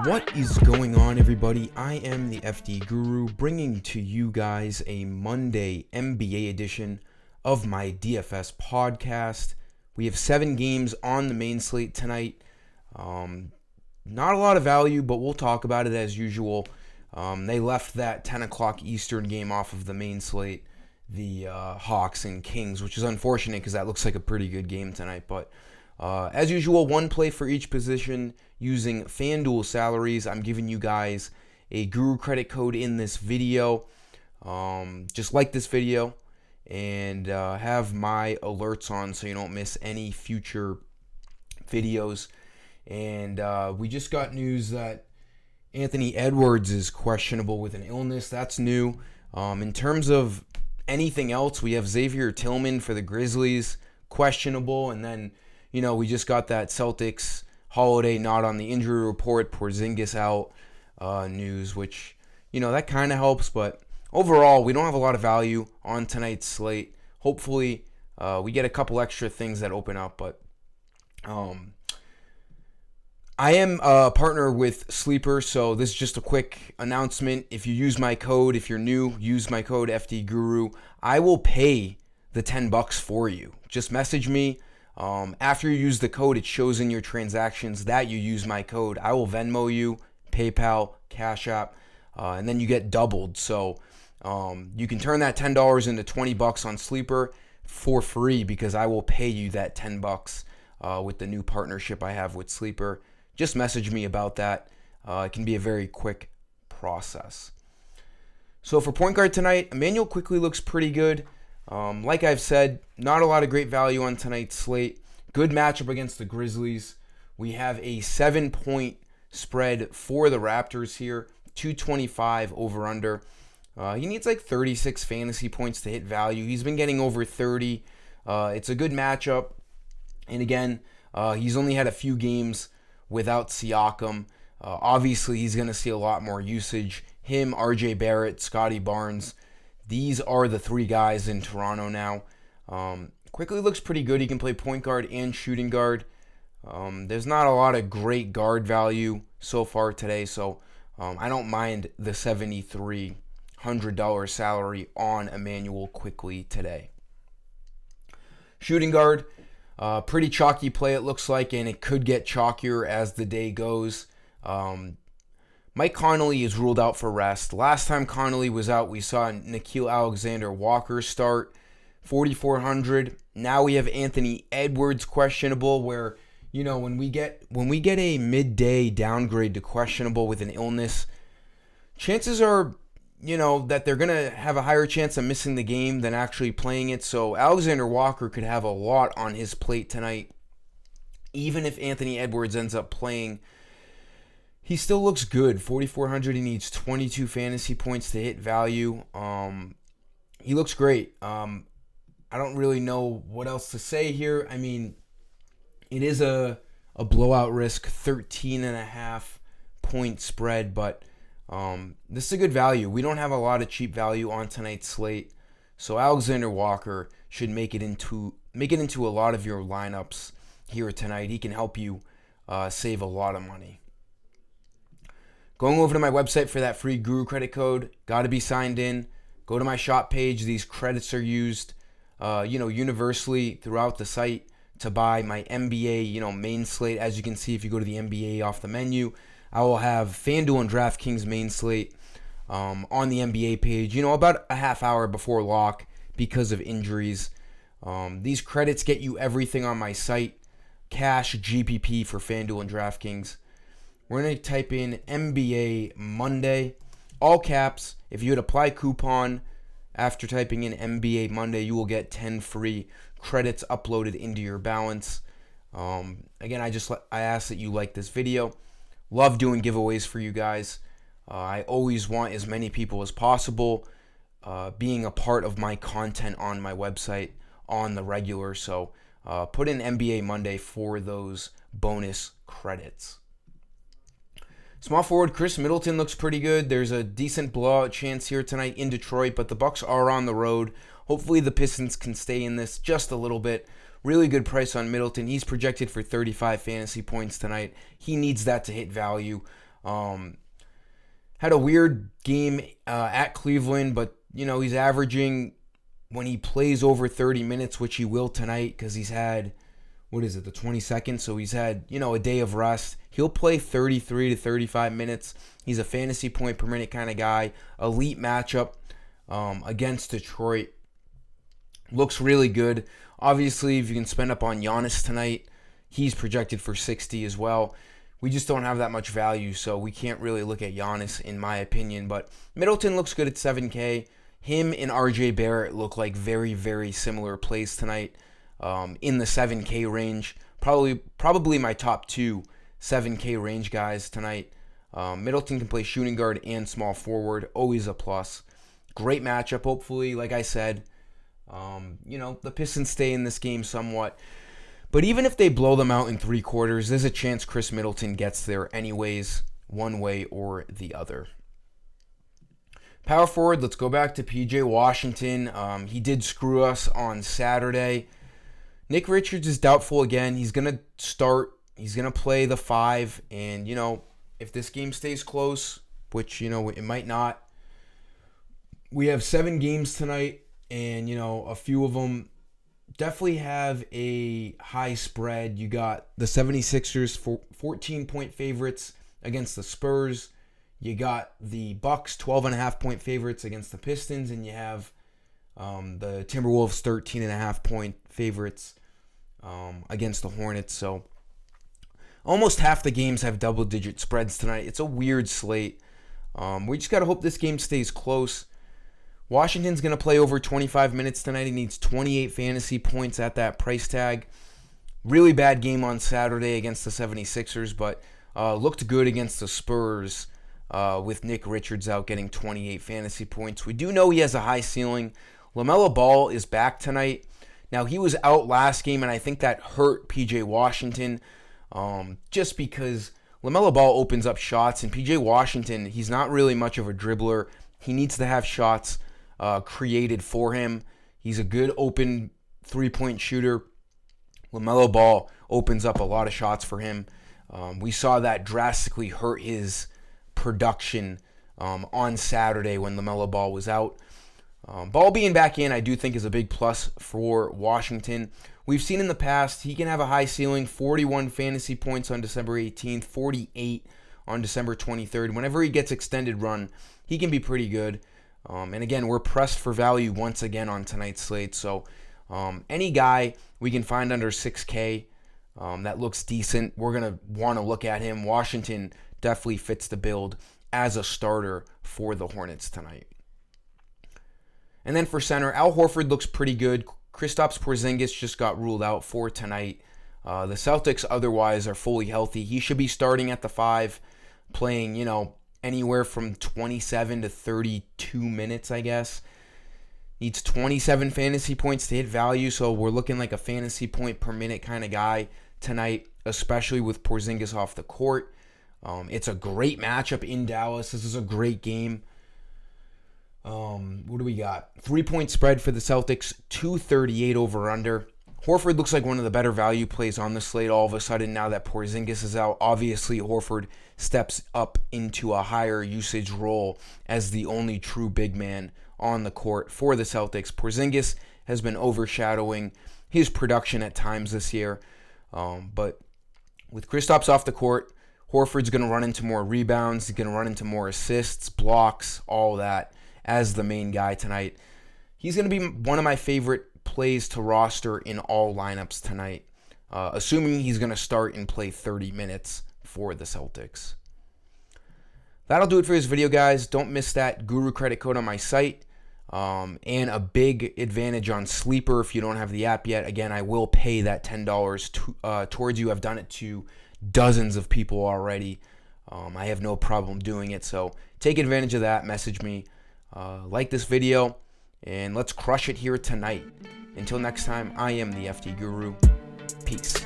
What is going on, everybody? I am the FD Guru, bringing to you guys a Monday NBA edition of my DFS podcast. We have 7 games on the main slate tonight. Not a lot of value, but we'll talk about it as usual. They left that 10 o'clock Eastern game off of the main slate, the Hawks and Kings, which is unfortunate because that looks like a pretty good game tonight. But as usual, one play for each position using FanDuel salaries. I'm giving you guys a Guru credit code in this video. Just like this video and have my alerts on so you don't miss any future videos. And we just got news that Anthony Edwards is questionable with an illness. That's new. In terms of anything else, we have Xavier Tillman for the Grizzlies, questionable. And then, we just got that Celtics Holiday not on the injury report, Porzingis out news, which, that kind of helps. But overall, we don't have a lot of value on tonight's slate. Hopefully, we get a couple extra things that open up. But I am a partner with Sleeper, so this is just a quick announcement. If you use my code, if you're new, use my code FDGuru. I will pay the $10 for you. Just message me. After you use the code, it shows in your transactions that you use my code. I will Venmo you, PayPal, Cash App, and then you get doubled. So you can turn that $10 into $20 on Sleeper for free because I will pay you that $10 with the new partnership I have with Sleeper. Just message me about that. It can be a very quick process. So for point guard tonight, Emmanuel quickly looks pretty good. Like I've said, not a lot of great value on tonight's slate. Good matchup against the Grizzlies. We have a 7-point spread for the Raptors here. 225 over under. He needs like 36 fantasy points to hit value. He's been getting over 30. It's a good matchup. And again, he's only had a few games without Siakam. Obviously, he's going to see a lot more usage. Him, RJ Barrett, Scotty Barnes. These are the 3 guys in Toronto now. Quickly looks pretty good. He can play point guard and shooting guard. There's not a lot of great guard value so far today, so I don't mind the $7,300 salary on Emmanuel quickly today. Shooting guard. Pretty chalky play it looks like, and it could get chalkier as the day goes. Mike Conley is ruled out for rest. Last time Conley was out, we saw Nickeil Alexander-Walker start, 4,400. Now we have Anthony Edwards questionable, where, when we get a midday downgrade to questionable with an illness, chances are, that they're going to have a higher chance of missing the game than actually playing it. So Alexander Walker could have a lot on his plate tonight. Even if Anthony Edwards ends up playing, he still looks good. 4,400, he needs 22 fantasy points to hit value. He looks great. I don't really know what else to say here. I mean, it is a blowout risk, 13.5 point spread, but this is a good value. We don't have a lot of cheap value on tonight's slate, so Alexander Walker should make it into a lot of your lineups here tonight. He can help you save a lot of money. Going over to my website for that free Guru credit code, got to be signed in. Go to my shop page. These credits are used, universally throughout the site to buy my NBA, main slate. As you can see, if you go to the NBA off the menu, I will have FanDuel and DraftKings main slate on the NBA page, about a half hour before lock because of injuries. These credits get you everything on my site. Cash, GPP for FanDuel and DraftKings. We're going to type in NBA Monday, all caps. If you would apply coupon after typing in NBA Monday, you will get 10 free credits uploaded into your balance. Again, I ask that you like this video. Love doing giveaways for you guys. I always want as many people as possible being a part of my content on my website on the regular. So put in NBA Monday for those bonus credits. Small forward Chris Middleton looks pretty good. There's a decent blowout chance here tonight in Detroit, but the Bucks are on the road. Hopefully the Pistons can stay in this just a little bit. Really good price on Middleton. He's projected for 35 fantasy points tonight. He needs that to hit value. Had a weird game at Cleveland, but, he's averaging, when he plays over 30 minutes, which he will tonight because he's had, the 22nd? So he's had, a day of rest. He'll play 33 to 35 minutes. He's a fantasy point per minute kind of guy. Elite matchup against Detroit. Looks really good. Obviously, if you can spend up on Giannis tonight, he's projected for 60 as well. We just don't have that much value, so we can't really look at Giannis, in my opinion. But Middleton looks good at 7K. Him and RJ Barrett look like very, very similar plays tonight in the 7K range. Probably my top two 7K range guys tonight. Middleton can play shooting guard and small forward. Always a plus. Great matchup, hopefully, like I said. The Pistons stay in this game somewhat. But even if they blow them out in 3 quarters, there's a chance Chris Middleton gets there anyways, one way or the other. Power forward, let's go back to PJ Washington. He did screw us on Saturday. Nick Richards is doubtful again. He's going to start. He's going to play the 5. And, if this game stays close, which, it might not, we have 7 games tonight. And, a few of them definitely have a high spread. You got the 76ers 14-point favorites against the Spurs. You got the Bucks 12.5-point favorites against the Pistons. And you have the Timberwolves 13.5-point favorites against the Hornets. So almost half the games have double-digit spreads tonight. It's a weird slate. We just got to hope this game stays close. Washington's going to play over 25 minutes tonight. He needs 28 fantasy points at that price tag. Really bad game on Saturday against the 76ers, but looked good against the Spurs with Nick Richards out getting 28 fantasy points. We do know he has a high ceiling. LaMelo Ball is back tonight. Now, he was out last game, and I think that hurt P.J. Washington just because LaMelo Ball opens up shots, and P.J. Washington, he's not really much of a dribbler. He needs to have shots created for him. He's a good open three-point shooter. LaMelo Ball opens up a lot of shots for him. We saw that drastically hurt his production on Saturday when LaMelo Ball was out. Ball being back in, I do think, is a big plus for Washington. We've seen in the past he can have a high ceiling, 41 fantasy points on December 18th, 48 on December 23rd. Whenever he gets extended run, he can be pretty good. And again, we're pressed for value once again on tonight's slate. So any guy we can find under 6K that looks decent, we're going to want to look at him. Washington definitely fits the build as a starter for the Hornets tonight. And then for center, Al Horford looks pretty good. Kristaps Porzingis just got ruled out for tonight. The Celtics otherwise are fully healthy. He should be starting at the 5, playing, anywhere from 27 to 32 minutes, I guess. Needs 27 fantasy points to hit value, so we're looking like a fantasy point per minute kind of guy tonight, especially with Porzingis off the court. It's a great matchup in Dallas. This is a great game. What do we got? 3-point spread for the Celtics, 238 over under. Horford looks like one of the better value plays on the slate all of a sudden now that Porzingis is out. Obviously, Horford steps up into a higher usage role as the only true big man on the court for the Celtics. Porzingis has been overshadowing his production at times this year. But with Kristaps off the court, Horford's going to run into more rebounds. He's going to run into more assists, blocks, all that as the main guy tonight. He's going to be one of my favorite plays to roster in all lineups tonight, assuming he's going to start and play 30 minutes for the Celtics. That'll do it for this video, guys. Don't miss that Guru credit code on my site, and a big advantage on Sleeper if you don't have the app yet. Again, I will pay that $10 towards you. I've done it to dozens of people already. I have no problem doing it, so take advantage of that. Message me. Like this video, and let's crush it here tonight. Until next time, I am the FD Guru. Peace.